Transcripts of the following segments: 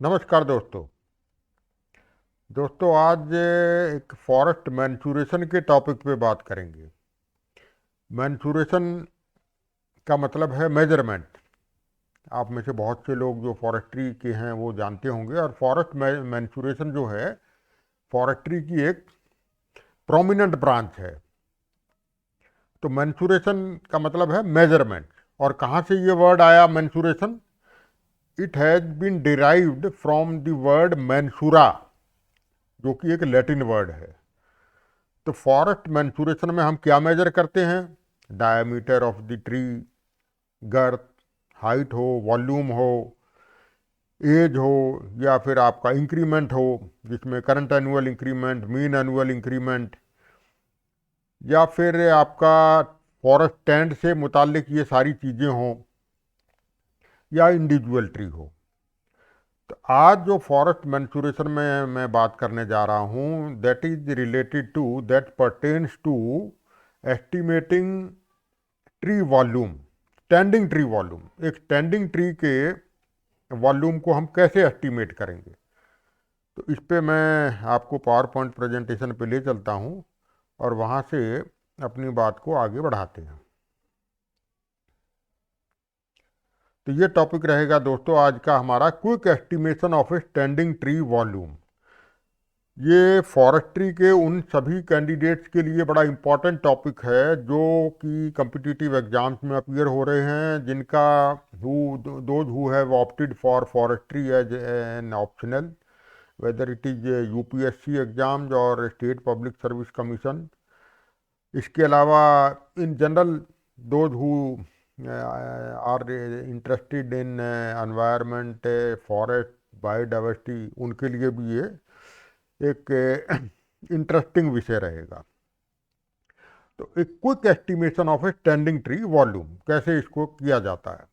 नमस्कार दोस्तों आज एक फॉरेस्ट मैन्सूरेशन के टॉपिक पे बात करेंगे। मैन्सूरेशन का मतलब है मेजरमेंट। आप में से बहुत से लोग जो फॉरेस्ट्री के हैं वो जानते होंगे। और फॉरेस्ट मैन्सूरेशन जो है फॉरेस्ट्री की एक प्रोमिनेंट ब्रांच है। तो मैन्सूरेशन का मतलब है मेजरमेंट। और कहाँ से ये वर्ड आया mensuration? It has been derived from the word mensura, जो कि एक लैटिन वर्ड है। तो फॉरेस्ट मैन्सूरेशन में हम क्या मेजर करते हैं? Diameter of the tree, girth, height हो, वॉल्यूम हो, एज हो, या फिर आपका इंक्रीमेंट हो, जिसमें current annual increment, mean annual increment, या फिर आपका फॉरेस्ट टेंट से मुतालिक ये सारी चीज़ें हों, या इंडिविजुअल ट्री हो। तो आज जो फॉरेस्ट मैन्सूरेशन में मैं बात करने जा रहा हूँ, that is related to, that pertains to estimating tree volume, standing tree volume. एक स्टैंडिंग ट्री के वॉल्यूम को हम कैसे एस्टिमेट करेंगे? तो इस पे मैं आपको पावर पॉइंट प्रेजेंटेशन पे ले चलता हूँ और वहाँ से अपनी बात को आगे बढ़ाते हैं। तो ये टॉपिक रहेगा दोस्तों आज का हमारा, quick estimation of a standing tree volume. ये फॉरेस्ट्री के उन सभी कैंडिडेट्स के लिए बड़ा इम्पॉर्टेंट टॉपिक है जो कि कम्पिटिटिव एग्जाम्स में अपीयर हो रहे हैं, जिनका those who have opted for forestry as an optional, whether it is UPSC exams और स्टेट पब्लिक सर्विस कमीशन। इसके अलावा in general those who are interested in environment, forest, biodiversity, उनके लिए भी ये एक इंटरेस्टिंग विषय रहेगा। तो एक quick estimation of a standing tree volume कैसे इसको किया जाता है?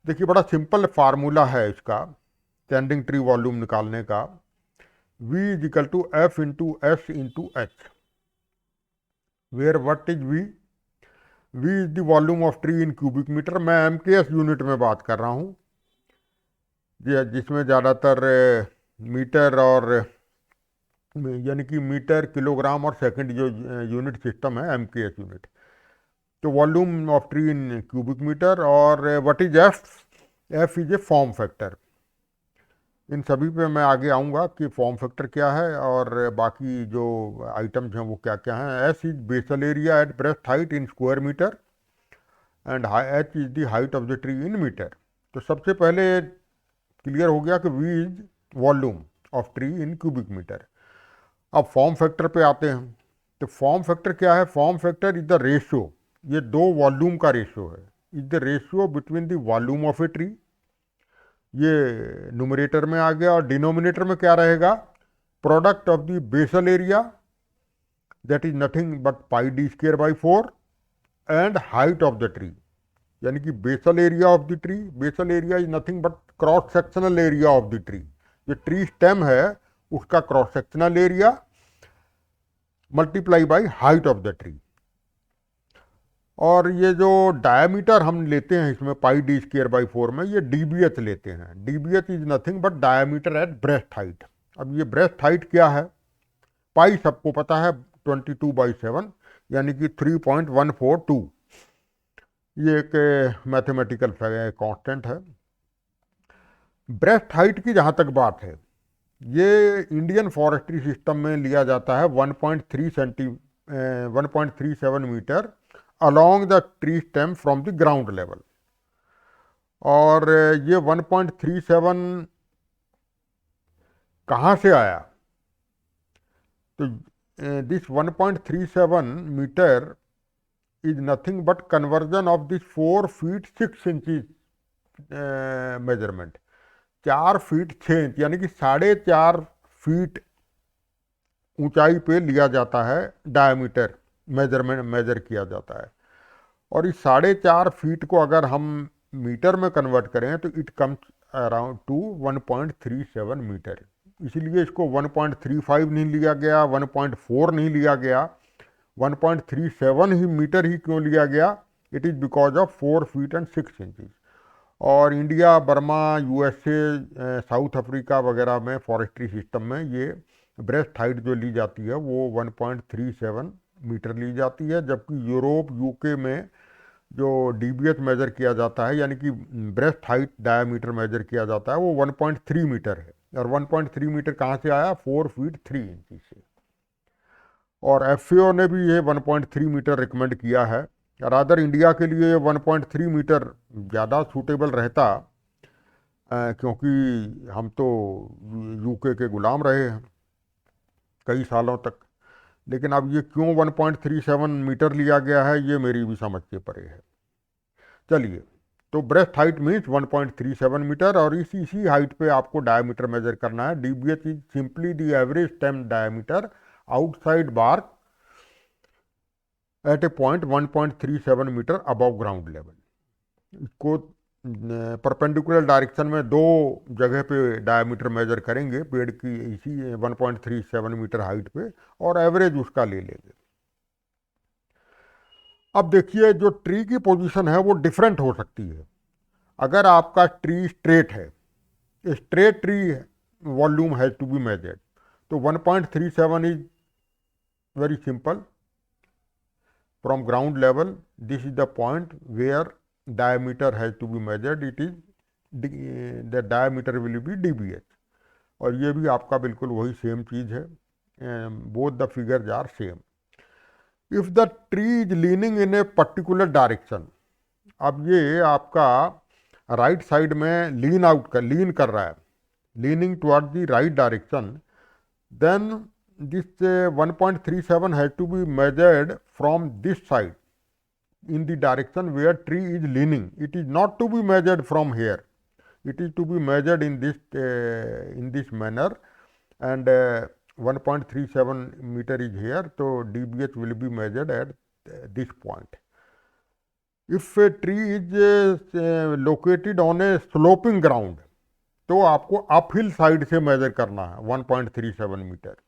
देखिए, बड़ा सिंपल फार्मूला है इसका स्टैंडिंग ट्री वॉल्यूम निकालने का। V is equal to F into S into h, where what is V? V is the volume of tree in cubic metre. मैं MKS यूनिट में बात कर रहा हूँ, जिसमें ज़्यादातर मीटर और यानी कि मीटर, किलोग्राम और सेकंड जो यूनिट सिस्टम है, MKS यूनिट। तो volume of tree in cubic metre. और what is F? F is a form factor. इन सभी पे मैं आगे आऊँगा कि फॉर्म फैक्टर क्या है और बाकी जो आइटम्स हैं वो क्या क्या हैं। S is basal area at breast height in square metre, and h is the height of the tree in metre. तो सबसे पहले क्लियर हो गया कि V is volume of tree in cubic metre. अब फॉर्म फैक्टर पे आते हैं। तो फॉर्म फैक्टर क्या है? Form factor is the ratio, ये दो वॉल्यूम का रेशियो है, is the ratio between the volume of a tree, ये न्यूमरेटर में आ गया। और डिनोमिनेटर में क्या रहेगा? Product of the basal area, that is nothing but pi D square by 4, and height of the tree, यानी कि basal area of the tree. Basal area is nothing but cross sectional area of the tree. जो tree stem है उसका cross sectional area multiply by height of the tree. और ये जो diameter हम लेते हैं इसमें पाई डी स्क्वायर बाई 4 में, ये डीबीएच लेते हैं। DBH is nothing but diameter at breast height. अब ये ब्रेस्ट हाइट क्या है? पाई सबको पता है, 22/7, यानी कि 3.142। ये एक मैथमेटिकल कांस्टेंट है। ब्रेस्ट हाइट की जहाँ तक बात है, ये इंडियन फॉरेस्ट्री सिस्टम में लिया जाता है 1.37 metre along the tree stem from the ground level। और ये 1.37 कहाँ से आया? तो this 1.37 metre is nothing but conversion of this 4 feet 6 inches measurement. 4 feet 6 inch, यानी कि 4.5 फीट ऊंचाई पे लिया जाता है डायमीटर, मेजरमेंट मेजर किया जाता है। और इस 4.5 फीट को अगर हम मीटर में कन्वर्ट करें तो it comes around to 1.37 metre. इसलिए इसको 1.35 नहीं लिया गया, 1.4 नहीं लिया गया, 1.37 ही मीटर ही क्यों लिया गया? It is because of 4 feet and 6 inches. और India, Burma, USA, South Africa वगैरह में फॉरेस्ट्री सिस्टम में ये ब्रेस्ट हाइट जो ली जाती है वो 1.37 मीटर ली जाती है, जबकि यूरोप, यूके में जो डीबीएच मेजर किया जाता है, यानी कि ब्रेस्ट हाइट डायामीटर मेजर किया जाता है, वो 1.3 मीटर है। और 1.3 मीटर कहाँ से आया? 4 फीट 3 इंच से। और एफएओ ने भी ये 1.3 मीटर रिकमेंड किया है। रादर इंडिया के लिए 1.3 मीटर ज़्यादा सूटेबल रहता, क्योंकि हम तो यूके के गुलाम रहे हैं कई सालों तक। लेकिन अब ये क्यों 1.37 मीटर लिया गया है, ये मेरी भी समझ के परे है। चलिए, तो ब्रेस्ट हाइट मीन्स 1.37 मीटर, और इसी हाइट पे आपको डायमीटर मेजर करना है। DBH is simply the average stem diameter outside bark at a point 1.37 metre above ground level. इसको परपेंडिकुलर डायरेक्शन में दो जगह पे डायमीटर मेजर करेंगे पेड़ की इसी 1.37 मीटर हाइट पे, और एवरेज उसका ले लेंगे। अब देखिए, जो ट्री की पोजीशन है वो डिफरेंट हो सकती है। अगर आपका ट्री स्ट्रेट है, straight tree volume has to be measured, तो 1.37 is very simple. From ground level this is the point where diameter has to be measured, it is the diameter will be dbh। और ये भी आपका बिल्कुल वही same चीज है, both the figures are same. If the tree is leaning in a particular direction, अब ये आपका राइट साइड में लीन कर रहा है, leaning toward the right direction, then this 1.37 has to be measured from this side in the direction where tree is leaning. It is not to be measured from here. It is to be measured in this manner, and 1.37 meter is here, so dbh will be measured at this point. If a tree is located on a sloping ground, तो आपको uphill side से major करना है 1.37 metre.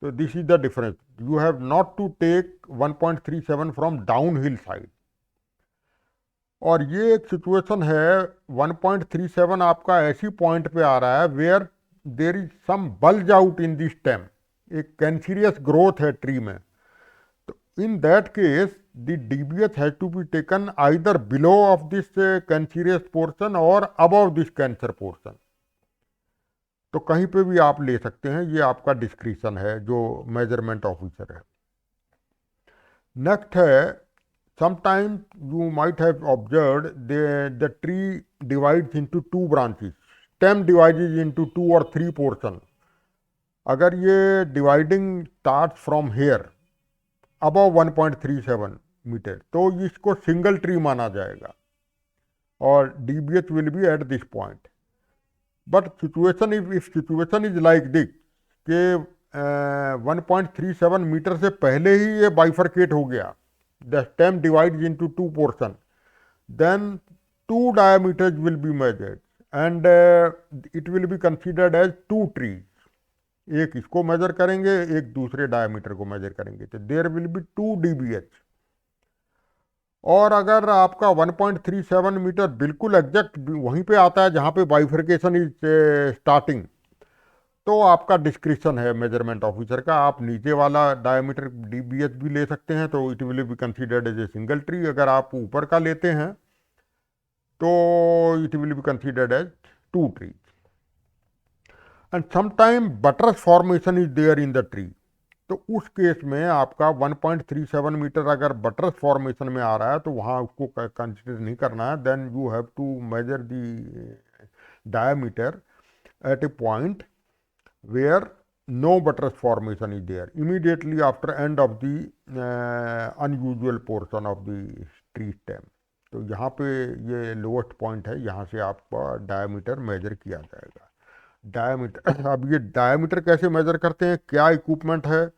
So this is the difference. You have not to take 1.37 from downhill side. और ये एक situation है, 1.37 आपका ऐसी पॉइंट पे आ रहा है where there is some bulge out in the stem, एक कैंसीरियस ग्रोथ है ट्री में। तो in that case the DBH has to be taken either below of this cancerous portion और अबव दिस कैंसर पोर्शन। तो कहीं पे भी आप ले सकते हैं, ये आपका डिस्क्रिप्शन है जो मेजरमेंट ऑफिसर है। नेक्स्ट है, sometimes you might have observed the tree divides into 2 branches, stem divided into 2 और 3 पोर्शन। अगर ये dividing start from here above 1.37 metre, तो इसको सिंगल ट्री माना जाएगा, और DBH will be at this point. But situation if situation is like this के 1.37 metre से पहले ही ये बाइफरकेट हो गया, the stem divides into 2 portion, then 2 diameters will be measured and it will be considered as 2 trees. एक इसको major करेंगे, एक दूसरे डायमीटर को मेजर करेंगे, तो देयर विल बी 2 डीबीएच। और अगर आपका 1.37 मीटर बिल्कुल एग्जैक्ट वहीं पे आता है जहाँ पे बाइफरकेशन इज स्टार्टिंग, तो आपका डिस्क्रिप्शन है मेजरमेंट ऑफिसर का। आप नीचे वाला डायमीटर डीबीएच भी ले सकते हैं, तो it will be considered as a single tree. अगर आप ऊपर का लेते हैं तो it will be considered as 2 tree. And sometime buttress formation is there in the tree, तो उस केस में आपका 1.37 मीटर अगर बटरस फॉर्मेशन में आ रहा है तो वहाँ उसको कंसिडर नहीं करना है। Then you have to measure the diameter at a point where no buttress formation is there immediately after end of the unusual portion of the tree stem. तो यहाँ पे ये लोएस्ट पॉइंट है, यहाँ से आपका डायमीटर मेजर किया जाएगा। डायमीटर, अब ये डायमीटर कैसे मेजर करते हैं, क्या इक्विपमेंट है,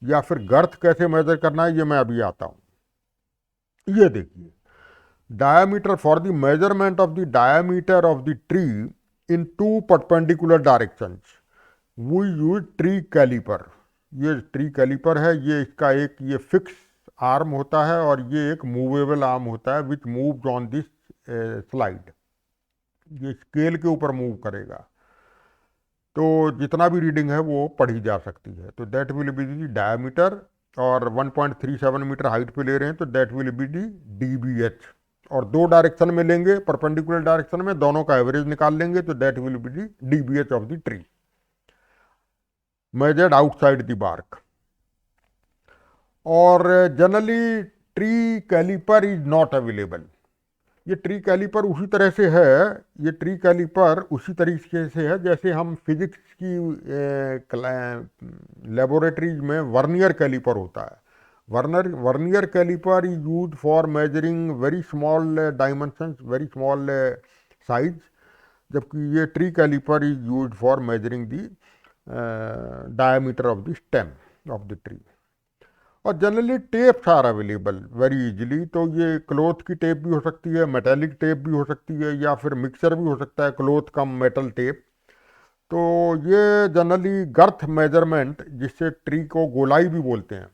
या फिर गर्थ कैसे मेजर करना है, ये मैं अभी आता हूं। ये देखिए, diameter for the measurement of the diameter of the tree in 2 perpendicular directions we use tree calliper. ये ट्री कैलिपर है, ये इसका एक ये फिक्स आर्म होता है और ये एक मूवेबल आर्म होता है विच मूव्स ऑन दिस स्लाइड। ये स्केल के ऊपर मूव करेगा, तो जितना भी रीडिंग है वो पढ़ी जा सकती है। तो that will be the diameter, और 1.37 मीटर हाइट पे ले रहे हैं तो that will be the DBH। और दो डायरेक्शन में लेंगे, परपेंडिकुलर डायरेक्शन में, दोनों का एवरेज निकाल लेंगे तो that will be the DBH of the tree measured outside the bark. और generally tree caliper is not available. ये ट्री कैलिपर उसी तरह से है, ये ट्री कैलिपर उसी तरीके से है जैसे हम फिजिक्स की लेबोरेटरीज में वर्नियर कैलिपर होता है। Vernier caliper is use for measuring very small dimensions, very small size, जबकि ये tree caliper is use for measuring the diameter of the stem of the tree. और generally tapes are available very easily, तो ये cloth की tape भी हो सकती है, मेटेलिक टेप भी हो सकती है, या फिर मिक्सचर भी हो सकता है, क्लोथ कम मेटल टेप। तो ये जनरली गर्थ मेजरमेंट, जिससे ट्री को गोलाई भी बोलते हैं,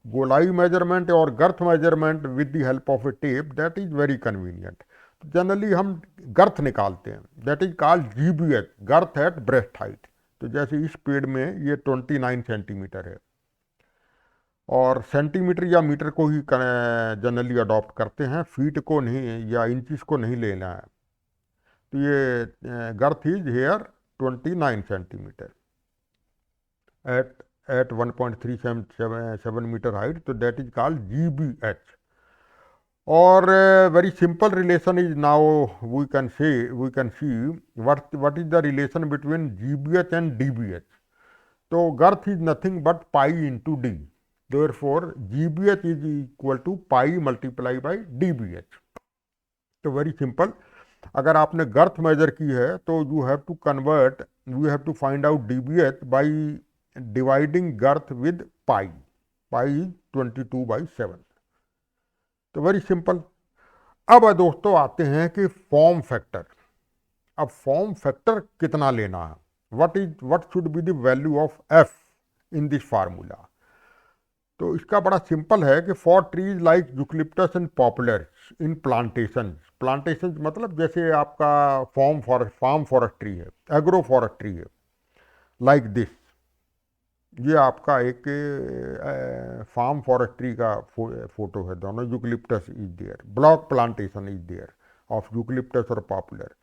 गोलाई मेजरमेंट और girth measurement with the help of a tape, that is very convenient. Generally हम गर्थ निकालते हैं, that is called GBH, girth at breast height. तो जैसे इस पेड़ में ये 29 सेंटीमीटर है, और सेंटीमीटर या मीटर को ही जनरली अडॉप्ट करते हैं, फीट को नहीं या इंचेस को नहीं लेना है। तो ये girth is here 29 centimetre at 1.37 metre height, तो दैट इज कॉल्ड GBH। और very simple relation is now we can see what is the relation between GBH and DBH। तो girth is nothing but pi into D, therefore GBH is equal to pi multiply by DBH। तो very simple, अगर आपने girth measure की है तो you have to find out DBH by dividing girth with pi. Pi 22/7। तो very simple. अब दोस्तों आते हैं कि फॉर्म फैक्टर। अब फॉर्म फैक्टर कितना लेना है, what should be the value of F in this formula. तो इसका बड़ा सिंपल है कि for trees like eucalyptus and poplars in plantation मतलब जैसे आपका फार्म फॉरेस्ट्री है, एग्रो फॉरेस्ट्री है, लाइक दिस, ये आपका एक फार्म फॉरेस्ट्री का फोटो है, दोनों eucalyptus is there, block plantation is there of eucalyptus और पॉपुलर।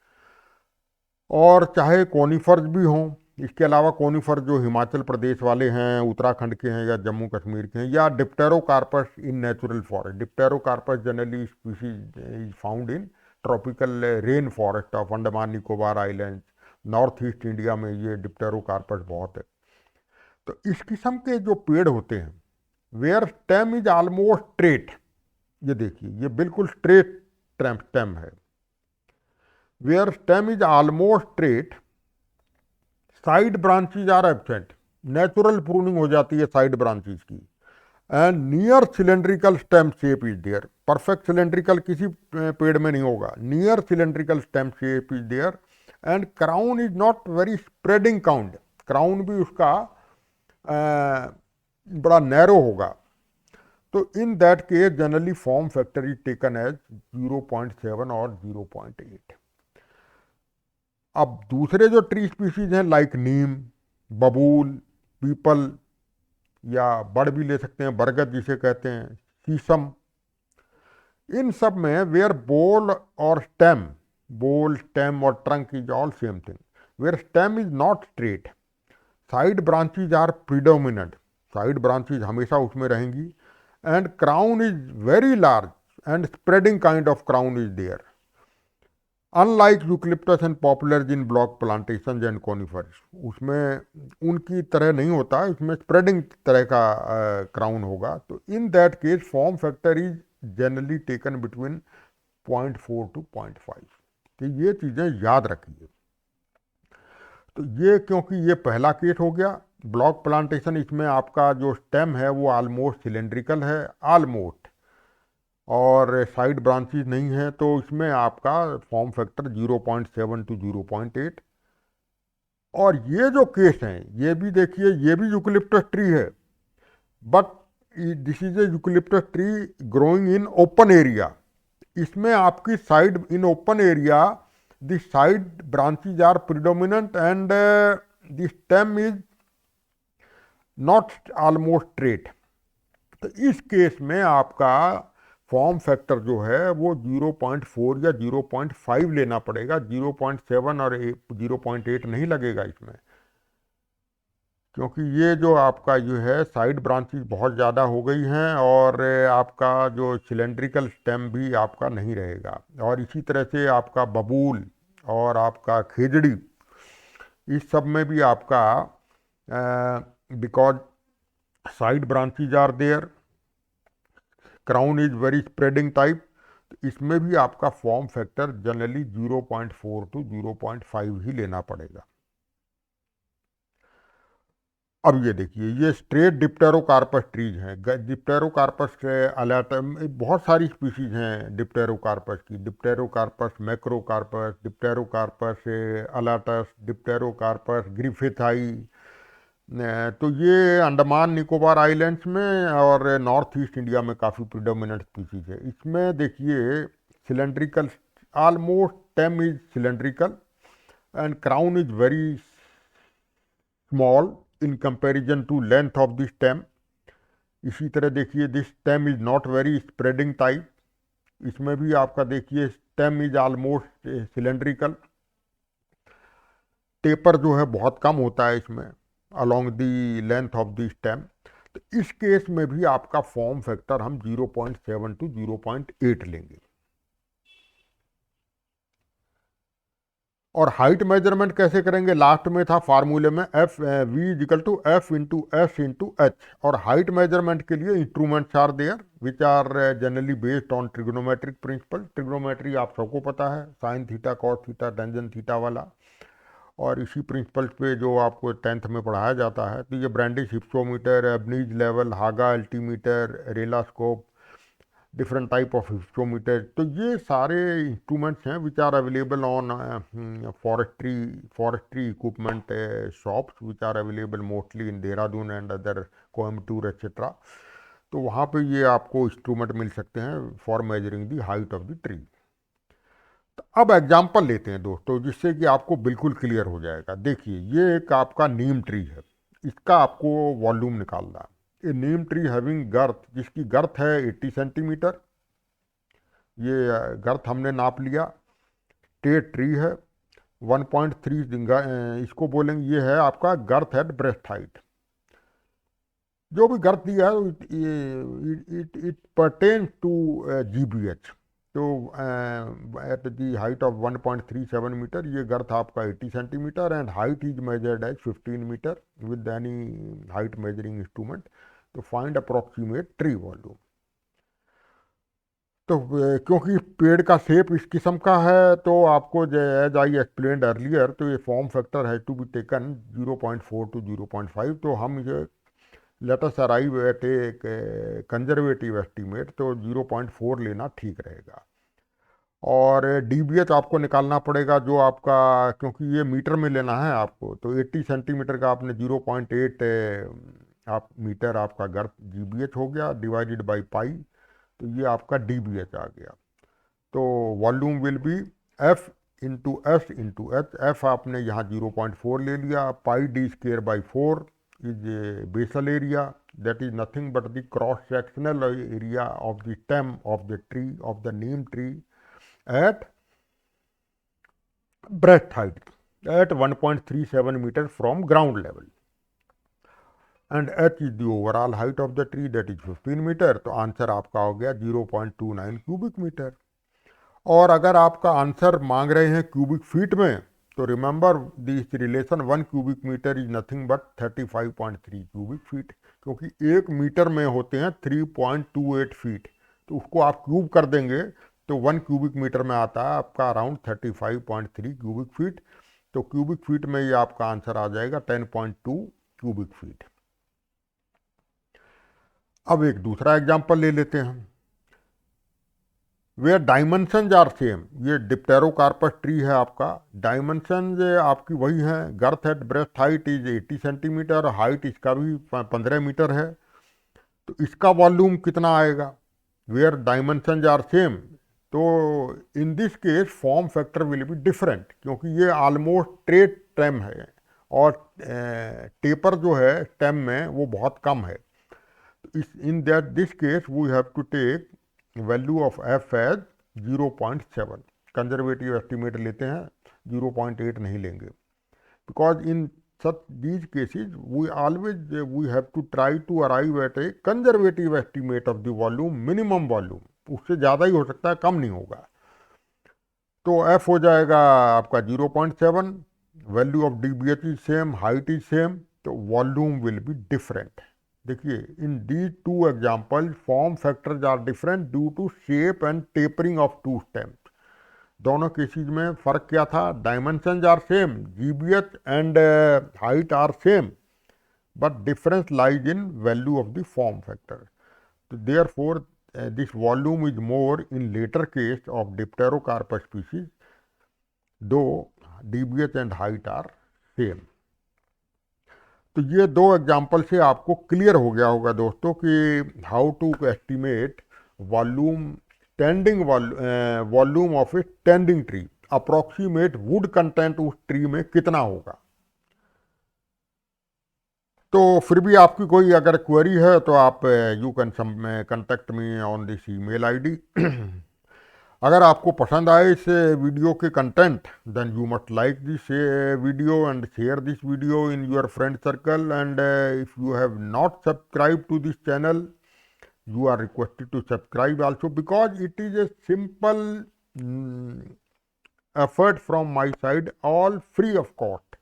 और चाहे कोनिफर्स भी हों, इसके अलावा कोनिफर जो हिमाचल प्रदेश वाले हैं, उत्तराखंड के हैं, या जम्मू कश्मीर के हैं, या Dipterocarpus in natural forest. Dipterocarpus generally species is found in tropical rain forest of Andaman Nicobar island, north east India में ये डिप्टेरोकार्पस बहुत है। तो इस किस्म के जो पेड़ होते हैं where stem is almost straight, ये देखिए ये बिल्कुल स्ट्रेट स्टेम है, where stem is almost straight, side branches are absent, natural pruning हो जाती है साइड ब्रांचेज की, and near cylindrical stem shape is there. Perfect cylindrical किसी पेड़ में नहीं होगा, near cylindrical stem shape is there, and crown is not very spreading kind, crown भी उसका बड़ा नैरो होगा। तो in that case generally form factor is taken as 0.7 और 0.8। अब दूसरे जो ट्री स्पीशीज हैं लाइक नीम, बबूल, पीपल, या बड़ भी ले सकते हैं, बरगद जिसे कहते हैं, शीशम, इन सब में वेयर बोल स्टेम और trunk is all same thing, where stem is not straight, side branches are predominant, side branches हमेशा उसमें रहेंगी, and crown is very large and spreading kind of crown is there, unlike eucalyptus and poplar in block plantation and conifers. उसमें उनकी तरह नहीं होता, इसमें spreading तरह का क्राउन होगा। तो in that case form factor is generally taken between 0.4 to 0.5। तो ये चीज़ें याद रखिए। तो ये क्योंकि ये पहला केस हो गया ब्लॉक प्लांटेशन, इसमें आपका जो स्टेम है वो ऑलमोस्ट सिलेंड्रिकल है, ऑलमोस्ट, और साइड ब्रांचेज नहीं है, तो इसमें आपका फॉर्म फैक्टर 0.7 to 0.8। और ये जो केस हैं ये भी देखिए, ये भी यूकलिप्टस ट्री है, but this is a eucalyptus tree growing in open area. इसमें आपकी side in open area the side branches are predominant and the stem is not almost straight। तो इस केस में आपका फॉर्म फैक्टर जो है वो 0.4 या 0.5 लेना पड़ेगा, 0.7 और 0.8 नहीं लगेगा इसमें, क्योंकि ये जो आपका जो है साइड ब्रांचेस बहुत ज़्यादा हो गई हैं और आपका जो सिलेंड्रिकल स्टेम भी आपका नहीं रहेगा। और इसी तरह से आपका बबूल और आपका खेजड़ी, इस सब में भी आपका because side branches are there, crown is very spreading type, तो इसमें भी आपका फॉर्म फैक्टर जनरली 0.4 टू 0.5 ही लेना पड़ेगा। अब ये देखिए, ये स्ट्रेट डिप्टेरोकार्पस ट्रीज हैं। डिप्टेरोकार्पस के अलावा बहुत सारी स्पीशीज हैं डिप्टेरोकार्पस की, Dipterocarpus macrocarpus, Dipterocarpus alatus, Dipterocarpus griffithii. तो ये अंडमान निकोबार आइलैंड्स में और नॉर्थ ईस्ट इंडिया में काफ़ी प्रिडोमिनेंट स्पीशीज है। इसमें देखिए cylindrical, almost stem is cylindrical and crown is very small in comparison to length of the stem. इसी तरह देखिए this stem is not very spreading type, इसमें भी आपका देखिए stem is almost cylindrical, taper जो है बहुत कम होता है इसमें along the length of the stem. तो इस केस में भी आपका फॉर्म फैक्टर हम 0.7 टू 0.8 लेंगे। और हाइट मेजरमेंट कैसे करेंगे, लास्ट में था फार्मूले में F V equal to F into S into H. और हाइट मेजरमेंट के लिए instruments are there which are generally based on trigonometric principle. Trigonometry आप सबको पता है, sine theta cos theta tangent theta वाला, और इसी प्रिंसिपल पे जो आपको 10th में पढ़ाया जाता है। तो ये Brandis hypsometer, Abney's level, Haga altimeter, relascope, different type of hypsometer, तो ये सारे इंस्ट्रूमेंट्स हैं which are available on forestry equipment shops which are available mostly in Dehradun and other Coimbatore etcetera. तो वहाँ पे ये आपको इंस्ट्रूमेंट मिल सकते हैं for measuring the height of the tree. तो अब एग्जाम्पल लेते हैं दोस्तों, जिससे कि आपको बिल्कुल क्लियर हो जाएगा। देखिए ये एक आपका नीम ट्री है, इसका आपको वॉल्यूम निकालना है। ए नीम ट्री हैविंग गर्थ, जिसकी गर्थ है 80 सेंटीमीटर, ये गर्थ हमने नाप लिया। स्टेट ट्री है 1.3, इसको बोलेंगे ये है आपका गर्थ एट ब्रेस्ट हाइट। जो भी गर्थ दिया है इट परटेन्स टू GBH। तो at the height of 1.37 metre ये गर्थ आपका 80 centimetre and height is measured as 15 metre with any height measuring instrument. तो फाइंड अप्रोक्सीमेट ट्री वॉल्यूम। तो क्योंकि पेड़ का शेप इस किस्म का है तो आपको एज आई एक्सप्लेन्ड अर्लियर, तो ये फॉर्म फैक्टर है टू बी टेकन 0.4 टू 0.5। तो हम ये let us arrive at A conservative estimate, तो 0.4 लेना ठीक रहेगा। और DBH आपको निकालना पड़ेगा जो आपका, क्योंकि ये मीटर में लेना है आपको, तो 80 सेंटीमीटर का आपने 0.8 आप मीटर आपका गर्थ GBH हो गया डिवाइडेड बाई पाई, तो ये आपका DBH आ गया। तो volume will be F into S into H. F आपने यहाँ 0.4 ले लिया, pi d²/4 is basal area, that is nothing but the cross sectional area of the stem of the tree, of the neem tree at breast height at 1.37 meter from ground level, and h is the overall height of the tree, that is 15 meter। तो answer आपका हो गया 0.29 cubic metre. और अगर आपका answer मांग रहे हैं क्यूबिक फीट में, तो remember this relation 1 cubic metre is nothing but 35.3 cubic feet, क्योंकि 1 मीटर में होते हैं 3.28 फीट। तो उसको आप क्यूब कर देंगे तो 1 क्यूबिक मीटर में आता है आपका अराउंड 35.3 क्यूबिक फीट। तो क्यूबिक फीट में ये आपका आंसर आ जाएगा 10.2 क्यूबिक फीट। अब एक दूसरा एग्जाम्पल ले लेते हैं वे डायमेंशन आर सेम। ये डिप्टेरोकार्पस ट्री है आपका, डायमेंशन आपकी वही है, girth at breast height is 80 centimetre, height इसका भी 15 मीटर है। तो इसका वॉल्यूम कितना आएगा, वेयर डायमेंशन आर सेम, तो in this case form factor will be different, क्योंकि ये ऑलमोस्ट ट्रेट टेम है और टेपर जो है टेम में वो बहुत कम है। In that this case we have to take value of F as 0.7, conservative estimate लेते हैं, 0.8 नहीं लेंगे, because in such these cases we have to try to arrive at a conservative estimate of the volume, minimum volume, उससे ज़्यादा ही हो सकता है, कम नहीं होगा। तो f हो जाएगा आपका 0.7, value of DBH is same, height is same, तो वॉल्यूम विल बी डिफरेंट। देखिए in these two example form factors are different due to shape and tapering of two stems. दोनों केसेज में फ़र्क क्या था? Dimensions are same, GBH and height are same, but difference lies in value of the form factor. तो therefore this volume is more in latter case of dipterocarpus species, दो DBH and height are same. तो ये दो example से आपको clear हो गया होगा दोस्तों कि how to estimate volume, standing volume of a standing tree, approximate wood content उस ट्री में कितना होगा। तो फिर भी आपकी कोई अगर क्वेरी है तो आप you can contact me on this email ID. अगर आपको पसंद आए इस वीडियो के content, then you must like this video and share this video in your friend circle, and if you have not subscribe to this channel, you are requested to subscribe also, because it is a simple effort from my side, all free of cost,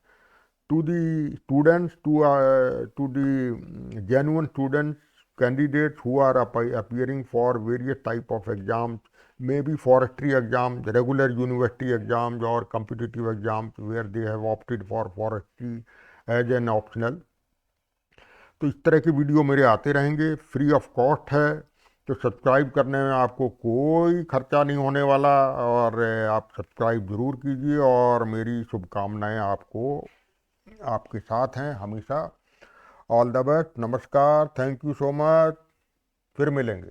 to the students, to the genuine students, candidates who are appearing for various type of exams, maybe forestry exams, regular university exams, or competitive exams where they have opted for forestry as an optional। तो इस तरह की video मेरे आते रहेंगे, free of cost है, तो subscribe करने में आपको कोई खर्चा नहीं होने वाला, और आप सब्सक्राइब ज़रूर कीजिए, और मेरी शुभकामनाएं आपको, आपके साथ हैं हमेशा। ऑल द बेस्ट, नमस्कार, थैंक यू सो मच, फिर मिलेंगे।